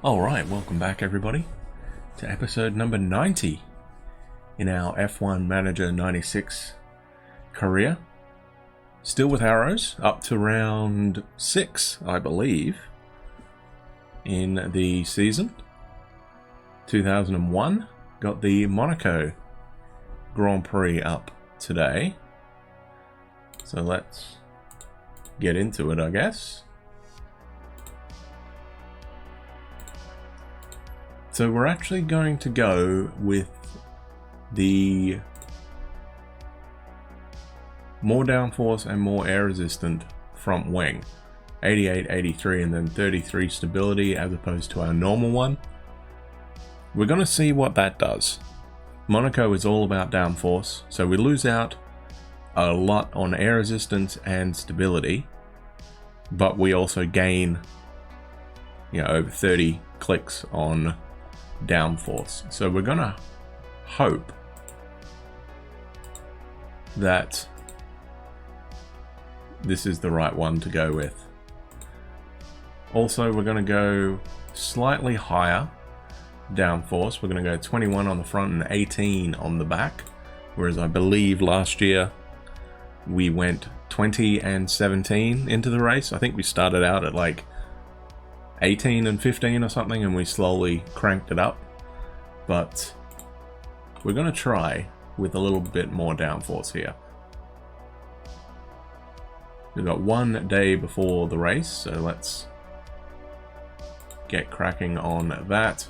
Alright, welcome back everybody to episode number 90 in our F1 Manager 96 career. Still with arrows, up to round 6, I believe, in the season. 2001, got the Monaco Grand Prix up today. So let's get into it, I guess. So we're actually going to go with the more downforce and more air resistant front wing. 88, 83 and then 33 stability as opposed to our normal one. We're going to see what that does. Monaco is all about downforce, so we lose out a lot on air resistance and stability, but we also gain, over 30 clicks on downforce. So we're gonna hope that this is the right one to go with. Also, we're gonna go slightly higher downforce. We're gonna go 21 on the front and 18 on the back, whereas I believe last year we went 20 and 17 into the race. I think we started out at like 18 and 15 or something, and we slowly cranked it up. But we're going to try with a little bit more downforce here. We've got one day before the race, so let's get cracking on that.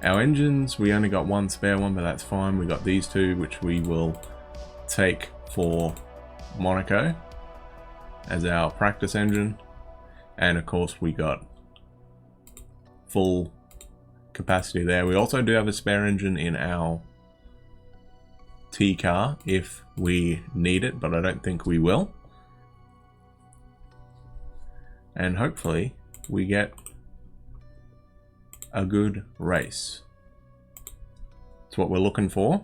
Our engines, we only got one spare one, but that's fine. We got these two, which we will take for Monaco as our practice engine. And of course we got full capacity there. We also do have a spare engine in our T car if we need it, but I don't think we will. And hopefully we get a good race. That's what we're looking for.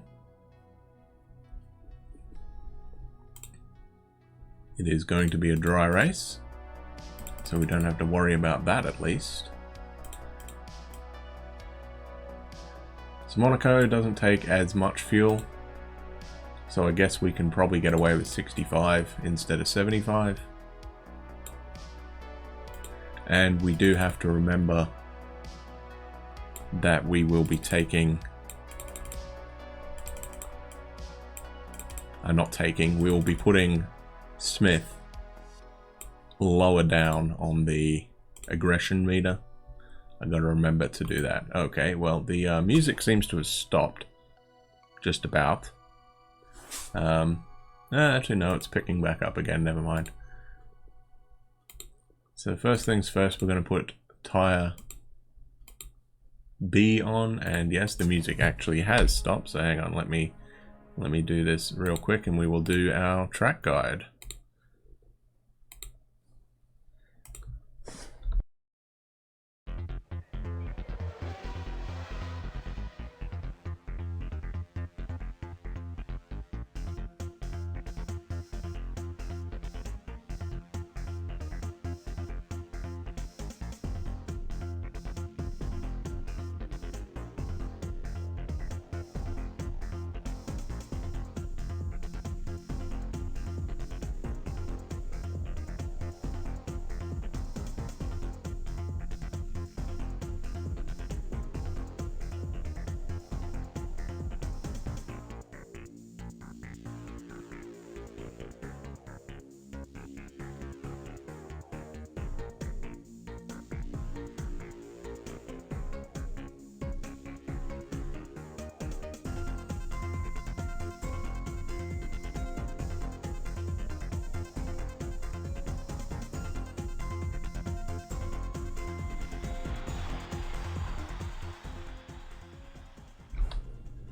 It is going to be a dry race, so we don't have to worry about that at least. So Monaco doesn't take as much fuel, so I guess we can probably get away with 65 instead of 75. And we do have to remember that we will be taking... we will be putting Smith lower down on the aggression meter. I gotta remember to do that. Okay, well, the music seems to have stopped. Just about. Actually, no, it's picking back up again. Never mind. So first things first, we're going to put tire B on, and yes, the music actually has stopped. So hang on, let me do this real quick, and we will do our track guide.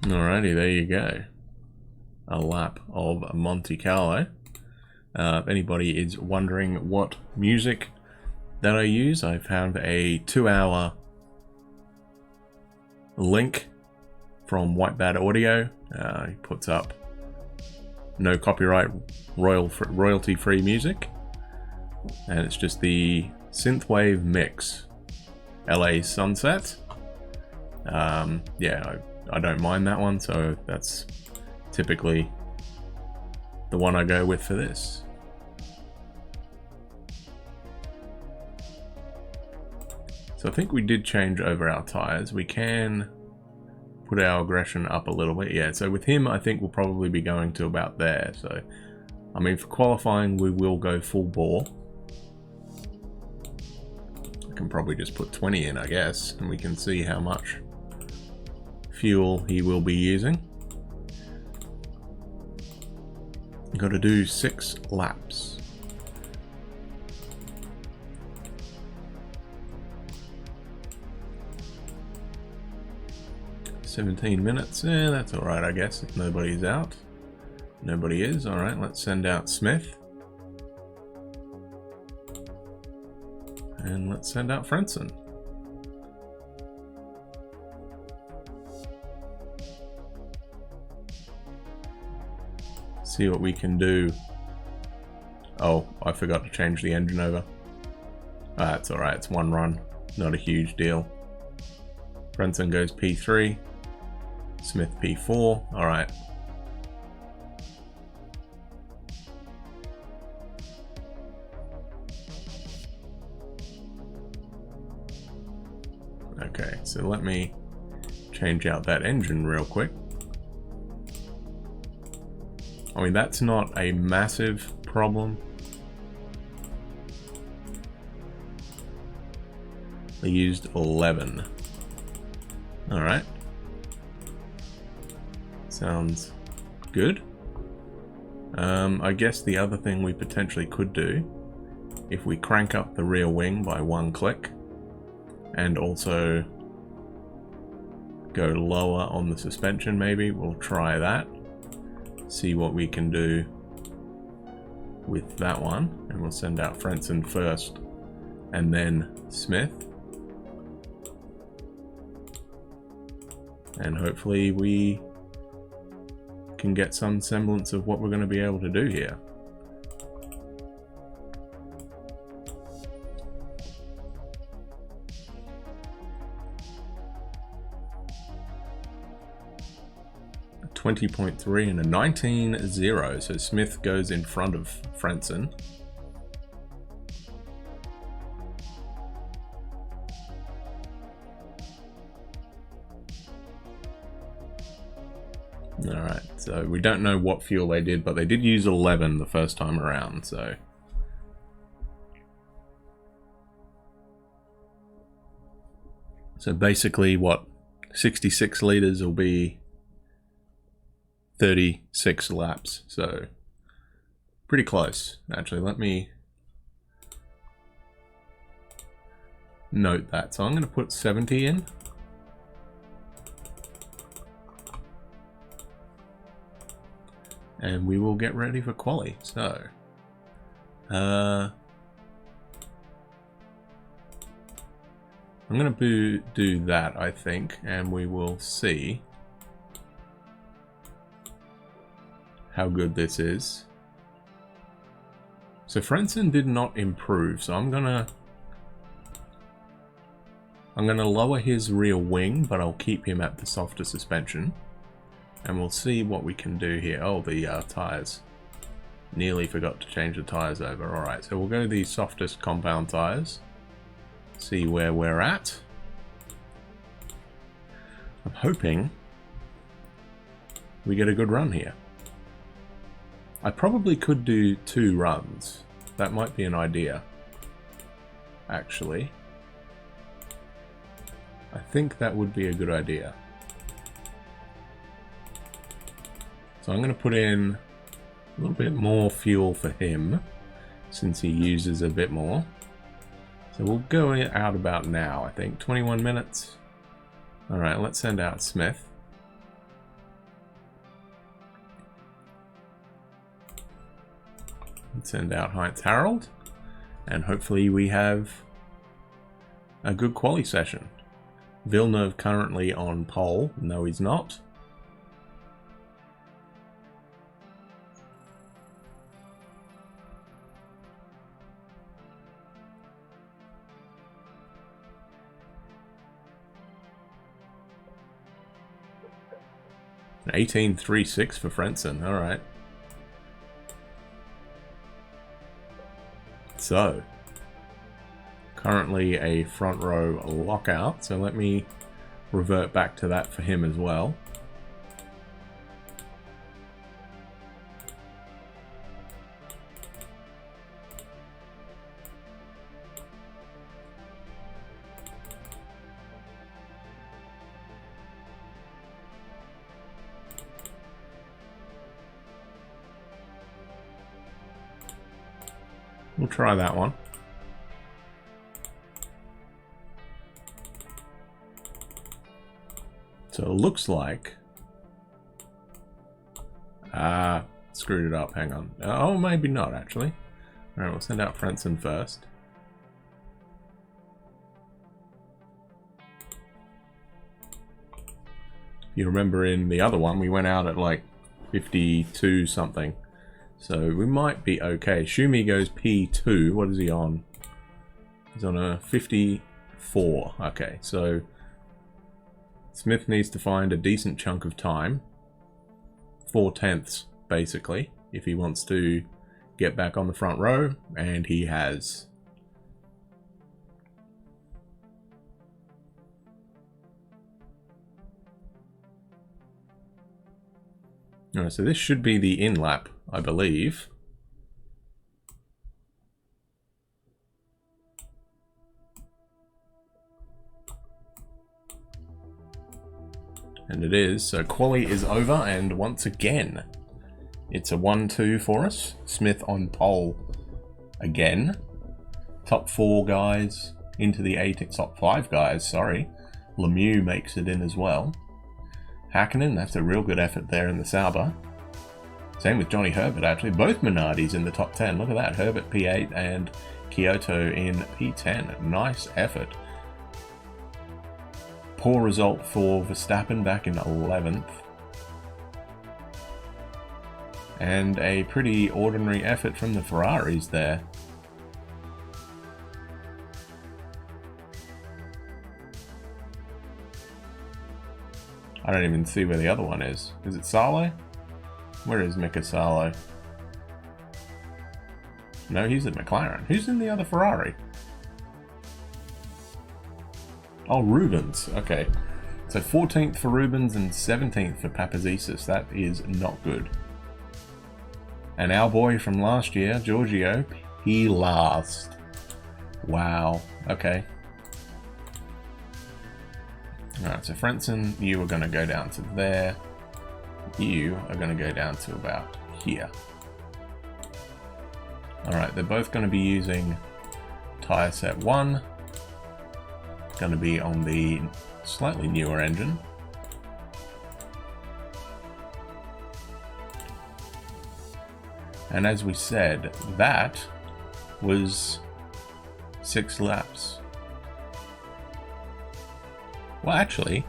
Alrighty, there you go. A lap of Monte Carlo. If anybody is wondering what music that I use, I found a 2-hour link from White Bat Audio. He puts up no copyright, royalty-free music, and it's just the synthwave mix LA Sunset. Yeah, I don't mind that one, so that's typically the one I go with for this. So I think we did change over our tires. We can put our aggression up a little bit. Yeah, so with him, I think we'll probably be going to about there. So, I mean, for qualifying, we will go full bore. I can probably just put 20 in, I guess, and we can see how much fuel he will be using. Got to do 6 laps. $17 minutes, yeah, that's alright, I guess, if nobody's out. Nobody is, alright, let's send out Smith. And let's send out Frentzen. See what we can do. Oh, I forgot to change the engine over. That's alright, it's 1 run, not a huge deal. Frentzen goes P3. Smith P4, alright. Okay, so let me change out that engine real quick. I mean, that's not a massive problem. They used 11. Alright. Sounds good. I guess the other thing we potentially could do, if we crank up the rear wing by 1 click, and also go lower on the suspension maybe, we'll try that. See what we can do with that one, and we'll send out Frentzen first, and then Smith. And hopefully we can get some semblance of what we're going to be able to do here. A 20.3 and a 19.0, so Smith goes in front of Frentzen. Alright, so we don't know what fuel they did, but they did use 11 the first time around, so... So basically, what, 66 litres will be 36 laps, so pretty close. Actually, let me note that. So I'm going to put 70 in. And we will get ready for quali. So, I'm going to do that, I think, and we will see how good this is. So Frentzen did not improve, so I'm gonna lower his rear wing, but I'll keep him at the softer suspension. And we'll see what we can do here. Oh, the tires. Nearly forgot to change the tires over. Alright, so we'll go to the softest compound tires. See where we're at. I'm hoping we get a good run here. I probably could do 2 runs. That might be an idea. Actually. I think that would be a good idea. So I'm going to put in a little bit more fuel for him, since he uses a bit more. So we'll go out about now, I think. 21 minutes. Alright, let's send out Smith. Let's send out Heinz Harold. And hopefully we have a good quali session. Villeneuve currently on pole. No, he's not. 18.36 for Frentzen. All right. So, currently a front row lockout. So let me revert back to that for him as well. We'll try that one. So it looks like... screwed it up, hang on. Oh, maybe not, actually. Alright, we'll send out Frentzen first. You remember in the other one, we went out at like 52 something. So we might be okay. Schumi goes P2. What is he on? He's on a 54. Okay, so Smith needs to find a decent chunk of time. 4/10, basically, if he wants to get back on the front row, and he has. Alright, so this should be the in lap, I believe. And it is, so quali is over, and once again, it's a 1-2 for us. Smith on pole again. Top 4 guys into the 8, top 5 guys, sorry. Lemieux makes it in as well. Hakkinen, that's a real good effort there in the Sauber. Same with Johnny Herbert, actually. Both Minardis in the top 10. Look at that. Herbert P8 and Kyoto in P10. Nice effort. Poor result for Verstappen back in 11th. And a pretty ordinary effort from the Ferraris there. I don't even see where the other one is. Is it Salo? Where is Mika Salo? No, he's at McLaren. Who's in the other Ferrari? Oh, Rubens. Okay. So 14th for Rubens and 17th for Papazisis. That is not good. And our boy from last year, Giorgio, he last. Wow. Okay. Alright, so Frentzen, you are going to go down to there. You are going to go down to about here. Alright, they're both going to be using tyre set 1. Going to be on the slightly newer engine. And as we said, that was 6 laps. Well, actually,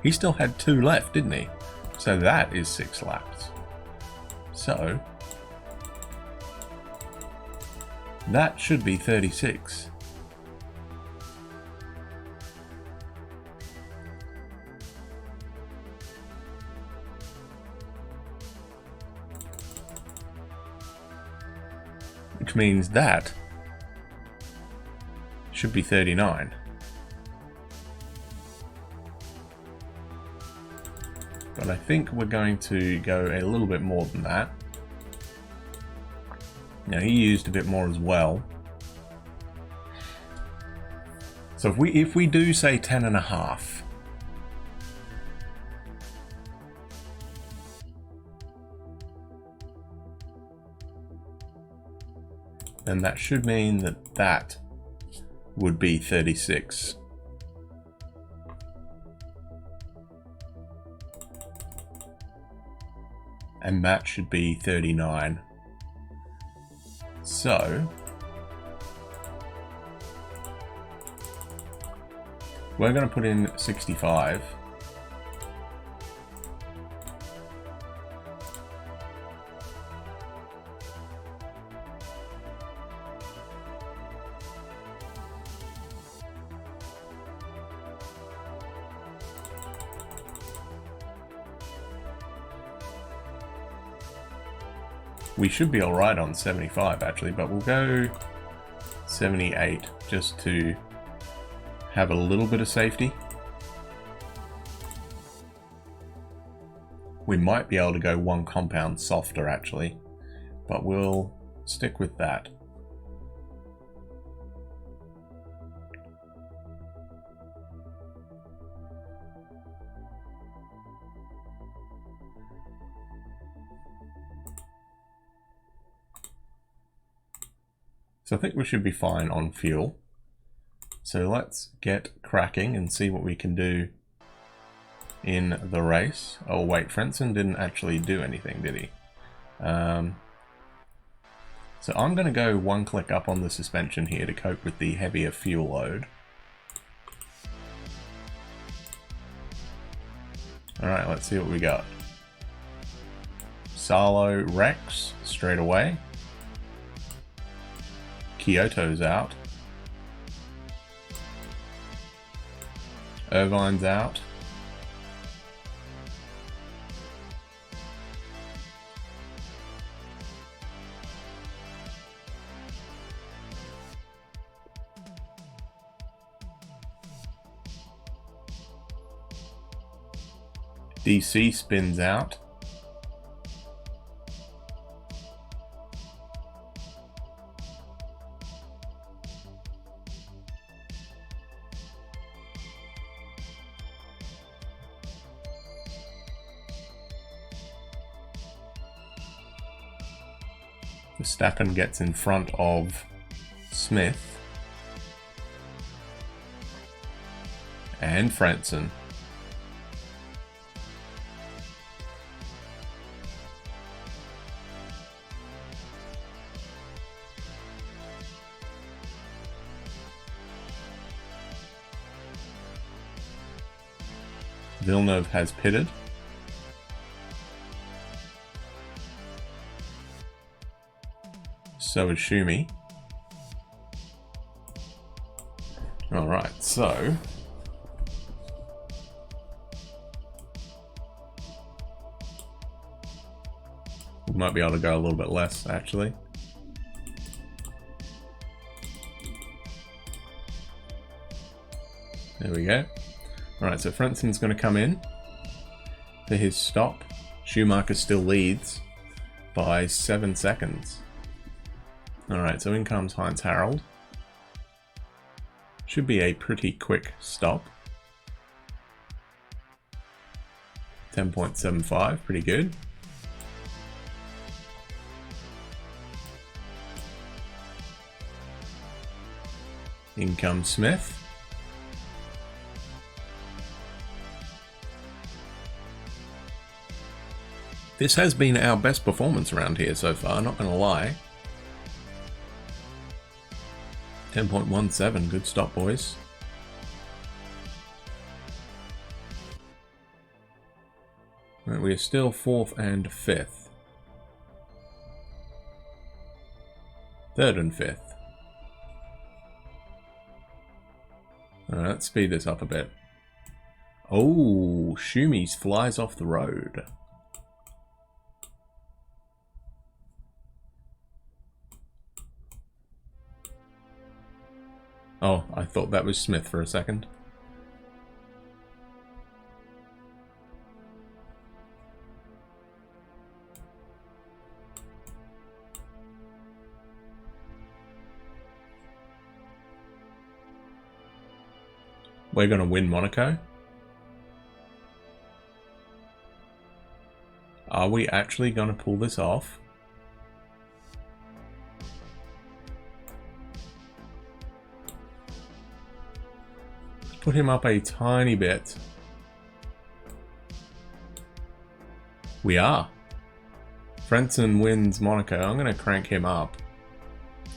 he still had 2 left, didn't he? So that is 6 laps. So that should be 36. Which means that should be 39. But I think we're going to go a little bit more than that. Now he used a bit more as well. So if we do say 10.5, then that should mean that that would be 36. And that should be 39. So we're going to put in 65. We should be alright on 75 actually, but we'll go 78 just to have a little bit of safety. We might be able to go one compound softer actually, but we'll stick with that. So I think we should be fine on fuel. So let's get cracking and see what we can do in the race. Oh wait, Frentzen didn't actually do anything, did he? So I'm going to go one click up on the suspension here to cope with the heavier fuel load. Alright, let's see what we got. Salo Rex straight away. Kyoto's out. Irvine's out. DC spins out. Verstappen gets in front of Smith and Frentzen. Villeneuve has pitted. So is Schumi. Alright, so we might be able to go a little bit less actually. There we go. Alright, so Frentzen's going to come in for his stop. Schumacher still leads by 7 seconds. Alright, so in comes Heinz Harald. Should be a pretty quick stop. 10.75, pretty good. In comes Smith. This has been our best performance around here so far, not gonna lie. 10.17, good stop, boys. Right, we are still 4th and 5th. 3rd and 5th. Alright, let's speed this up a bit. Oh, Schumi flies off the road. Oh, I thought that was Smith for a second. We're going to win Monaco. Are we actually going to pull this off? Put him up a tiny bit. We are. Frentzen wins Monaco. I'm going to crank him up.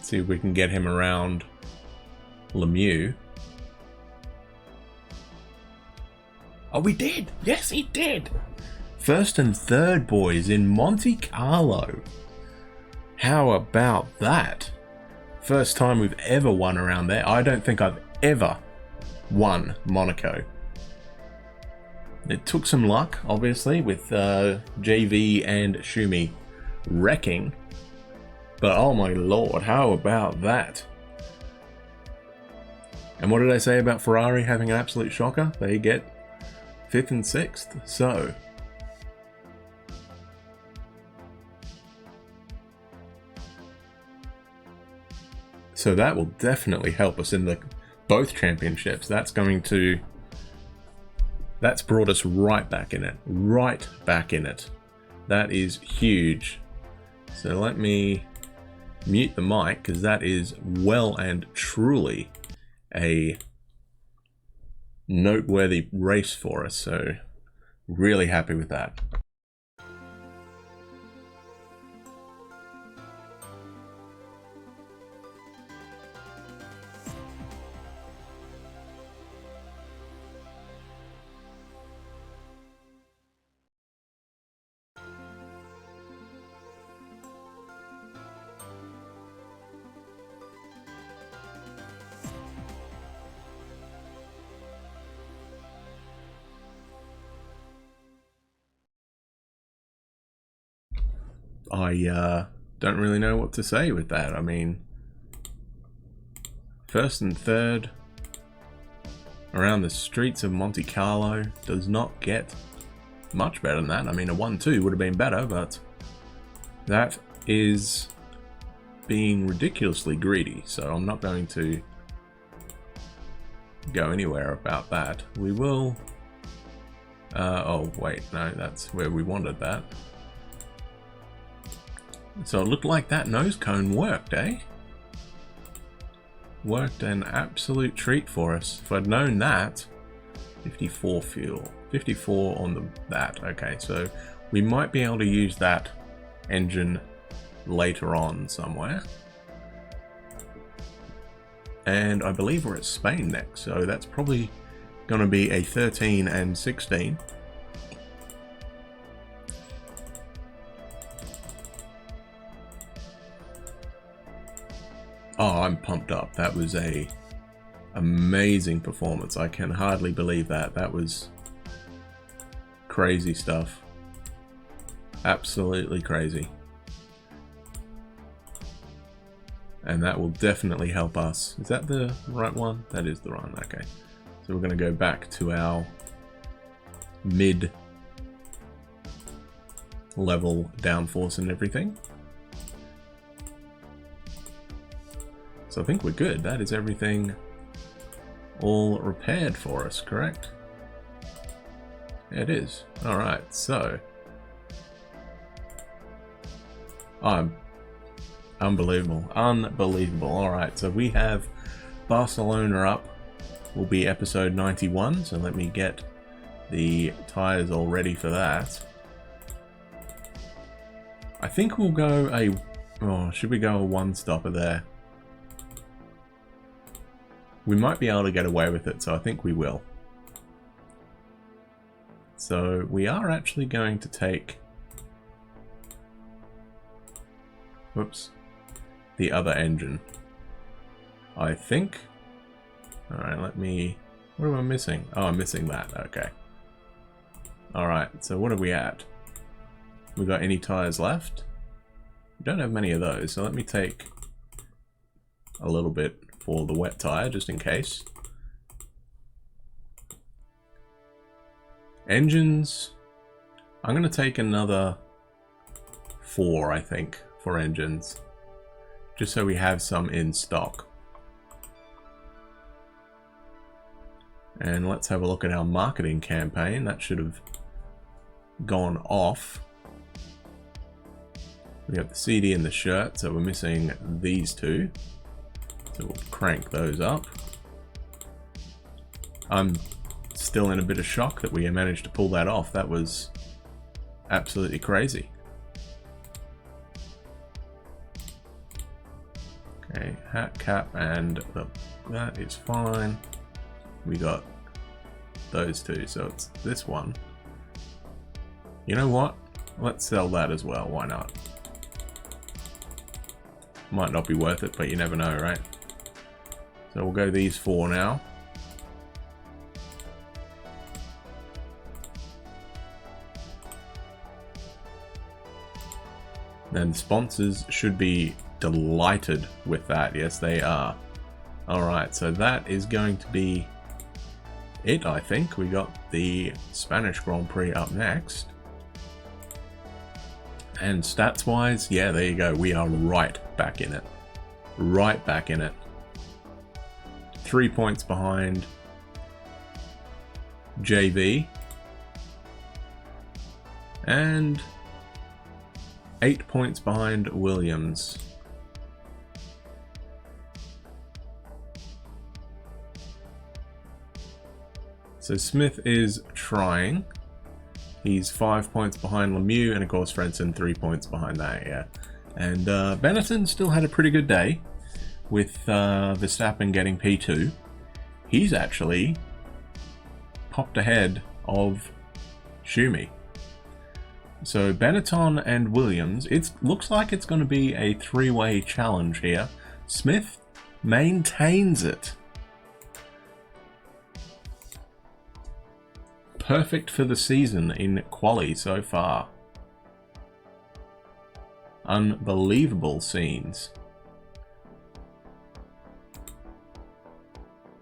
See if we can get him around Lemieux. Oh, we did! Yes, he did! 1st and 3rd, boys, in Monte Carlo. How about that? First time we've ever won around there. I don't think I've ever won Monaco. It took some luck, obviously, with JV and Schumi wrecking But oh my lord, how about that? And what did I say about Ferrari having an absolute shocker? They get 5th and 6th, so that will definitely help us in both championships. That's brought us right back in it. That is huge. So let me mute the mic, because that is well and truly a noteworthy race for us. So really happy with that. I don't really know what to say with that. I mean, 1st and 3rd around the streets of Monte Carlo does not get much better than that. I mean, a 1-2 would have been better, but that is being ridiculously greedy, so I'm not going to go anywhere about that. We will... oh, wait, no, that's where we wanted that. So it looked like that nose cone worked, eh? Worked an absolute treat for us. If I'd known that, 54 fuel, 54 on that. Okay, so we might be able to use that engine later on somewhere. And I believe we're at Spain next, so that's probably going to be a 13 and 16. Oh, I'm pumped up. That was a amazing performance. I can hardly believe that. That was crazy stuff. Absolutely crazy. And that will definitely help us. Is that the right one? That is the right one. Okay. So we're going to go back to our mid-level downforce and everything. So I think we're good. That is everything all repaired for us, correct? Yeah, it is. Alright, so... unbelievable. Unbelievable. Alright, so we have Barcelona up. Will be episode 91, so let me get the tyres all ready for that. I think we'll go a... oh, should we go a one-stopper there? We might be able to get away with it, so I think we will. So we are actually going to take... whoops. The other engine. I think... alright, let me... what am I missing? Oh, I'm missing that. Okay. Alright, so what are we at? We got any tyres left? We don't have many of those, so let me take a little bit for the wet tyre, just in case. Engines, I'm going to take another 4, I think, for engines, just so we have some in stock. And let's have a look at our marketing campaign. That should have gone off. We got the CD and the shirt, so we're missing these two. So we'll crank those up. I'm still in a bit of shock that we managed to pull that off. That was absolutely crazy. Okay, hat, cap, and that is fine. We got those two, so it's this one. You know what? Let's sell that as well. Why not? Might not be worth it, but you never know, right? So we'll go these 4 now. Then sponsors should be delighted with that. Yes, they are. Alright, so that is going to be it, I think. We got the Spanish Grand Prix up next. And stats-wise, yeah, there you go. We are right back in it. Right back in it. 3 points behind JV. And 8 points behind Williams. So Smith is trying. He's 5 points behind Lemieux, and of course Frentzen 3 points behind that, yeah. And Benetton still had a pretty good day with Verstappen getting P2. He's actually popped ahead of Schumi. So Benetton and Williams, it looks like it's going to be a three-way challenge here. Smith maintains it. Perfect for the season in quali so far. Unbelievable scenes.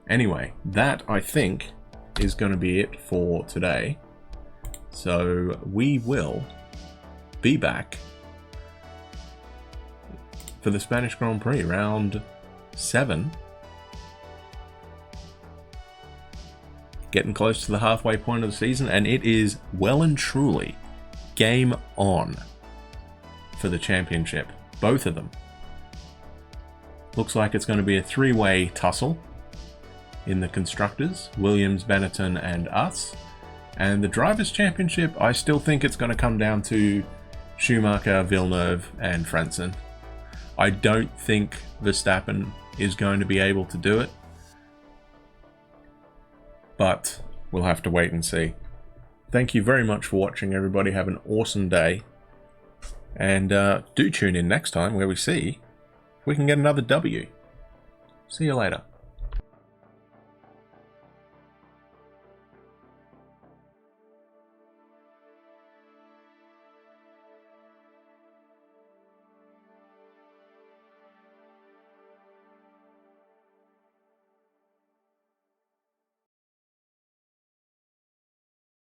Anyway, that I think is going to be it for today. So we will be back for the Spanish Grand Prix, round 7. Getting close to the halfway point of the season, and it is well and truly game on for the championship. Both of them. Looks like it's going to be a three-way tussle in the constructors, Williams, Benetton and us. And the Drivers' Championship, I still think it's going to come down to Schumacher, Villeneuve and Frentzen. I don't think Verstappen is going to be able to do it. But we'll have to wait and see. Thank you very much for watching, everybody. Have an awesome day. And do tune in next time where we see if we can get another W. See you later.